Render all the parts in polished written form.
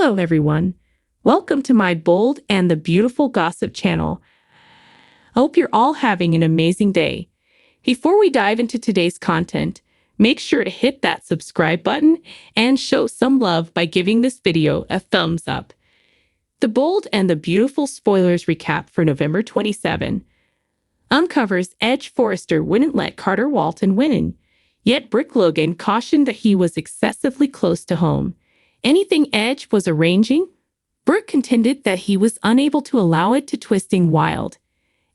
Hello, everyone. Welcome to my bold and the beautiful gossip channel. I hope you're all having an amazing day. Before we dive into today's content, make sure to hit that subscribe button and show some love by giving this video a thumbs up. The bold and the beautiful spoilers recap for November 27 uncovers Edge Forrester wouldn't let Carter Walton win, yet Brick Logan cautioned that he was excessively close to home. Anything Edge was arranging? Brooke contended that he was unable to allow it to twisting wild.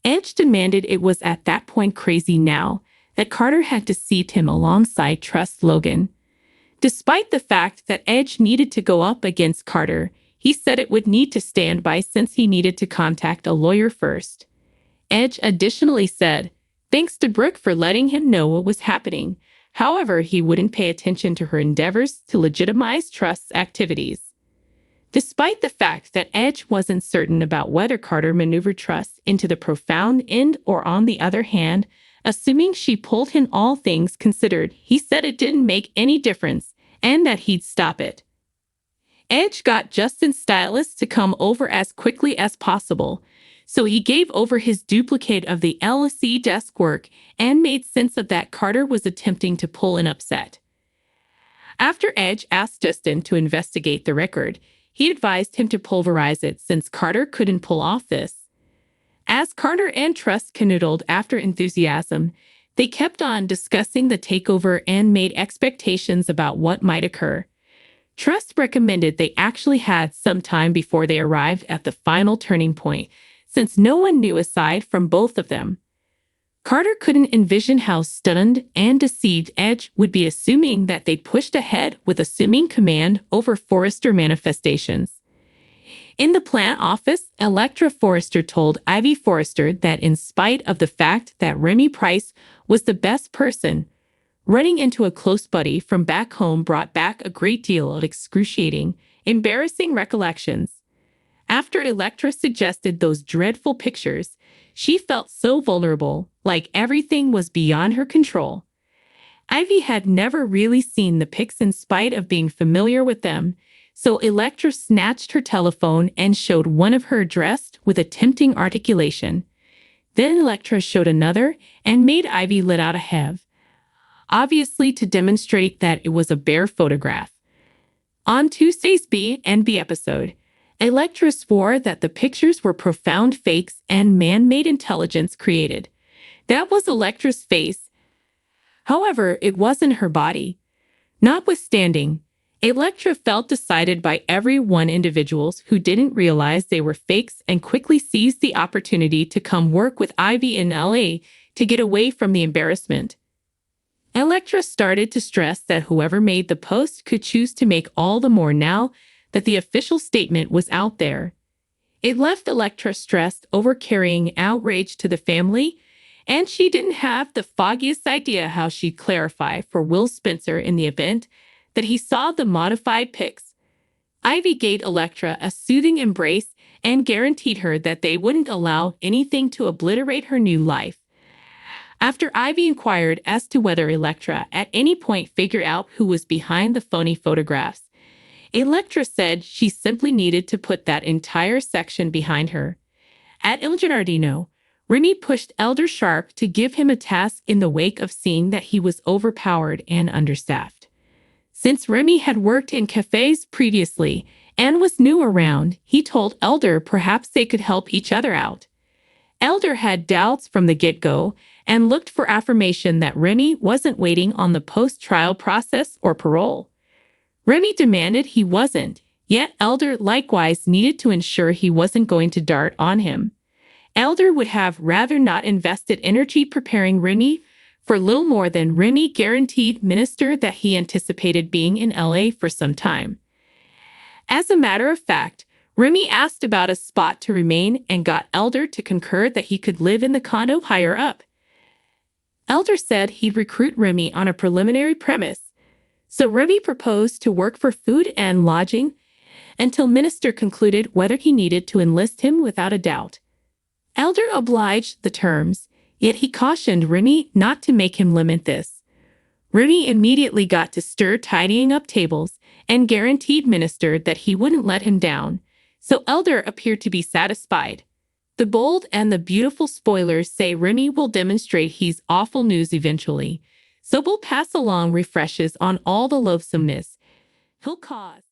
Edge demanded it was at that point crazy now that Carter had deceived him alongside Trust Logan. Despite the fact that Edge needed to go up against Carter, he said it would need to stand by since he needed to contact a lawyer first. Edge additionally said, thanks to Brooke for letting him know what was happening. However, he wouldn't pay attention to her endeavors to legitimize Trust's activities. Despite the fact that Edge wasn't certain about whether Carter maneuvered Trust into the profound end or, on the other hand, assuming she pulled him, all things considered, he said it didn't make any difference and that he'd stop it. Edge got Justin's stylist to come over as quickly as possible, so he gave over his duplicate of the LSE desk work and made sense of that Carter was attempting to pull an upset. After Edge asked Justin to investigate the record, he advised him to pulverize it since Carter couldn't pull off this. As Carter and Trust canoodled after enthusiasm, they kept on discussing the takeover and made expectations about what might occur. Trust recommended they actually had some time before they arrived at the final turning point, since no one knew aside from both of them. Carter couldn't envision how stunned and deceived Edge would be, assuming that they'd pushed ahead with assuming command over Forrester manifestations. In the plant office, Electra Forrester told Ivy Forrester that in spite of the fact that Remy Price was the best person, running into a close buddy from back home brought back a great deal of excruciating, embarrassing recollections. After Electra suggested those dreadful pictures, she felt so vulnerable, like everything was beyond her control. Ivy had never really seen the pics in spite of being familiar with them, so Electra snatched her telephone and showed one of her dressed with a tempting articulation. Then Electra showed another and made Ivy let out a heave, obviously to demonstrate that it was a bare photograph. On Tuesday's B&B episode, Electra swore that the pictures were profound fakes and man-made intelligence created. That was Electra's face. However, it wasn't her body. Notwithstanding, Electra felt decided by every one individuals who didn't realize they were fakes and quickly seized the opportunity to come work with Ivy in LA to get away from the embarrassment. Electra started to stress that whoever made the post could choose to make all the more now that the official statement was out there. It left Electra stressed over carrying outrage to the family, and she didn't have the foggiest idea how she'd clarify for Will Spencer in the event that he saw the modified pics. Ivy gave Electra a soothing embrace and guaranteed her that they wouldn't allow anything to obliterate her new life. After Ivy inquired as to whether Electra at any point figured out who was behind the phony photographs, Electra said she simply needed to put that entire section behind her. At Il Giardino, Remy pushed Elder Sharp to give him a task in the wake of seeing that he was overpowered and understaffed. Since Remy had worked in cafes previously and was new around, he told Elder perhaps they could help each other out. Elder had doubts from the get-go and looked for affirmation that Remy wasn't waiting on the post-trial process or parole. Remy demanded he wasn't, yet Elder likewise needed to ensure he wasn't going to dart on him. Elder would have rather not invested energy preparing Remy for little more than Remy guaranteed Minister that he anticipated being in LA for some time. As a matter of fact, Remy asked about a spot to remain and got Elder to concur that he could live in the condo higher up. Elder said he'd recruit Remy on a preliminary premise, so Remy proposed to work for food and lodging until Minister concluded whether he needed to enlist him without a doubt. Elder obliged the terms, yet he cautioned Remy not to make him limit this. Remy immediately got to stir tidying up tables and guaranteed Minister that he wouldn't let him down. So Elder appeared to be satisfied. The bold and the beautiful spoilers say Rooney will demonstrate he's awful news eventually. So we'll pass along refreshes on all the loathsomeness he'll cause.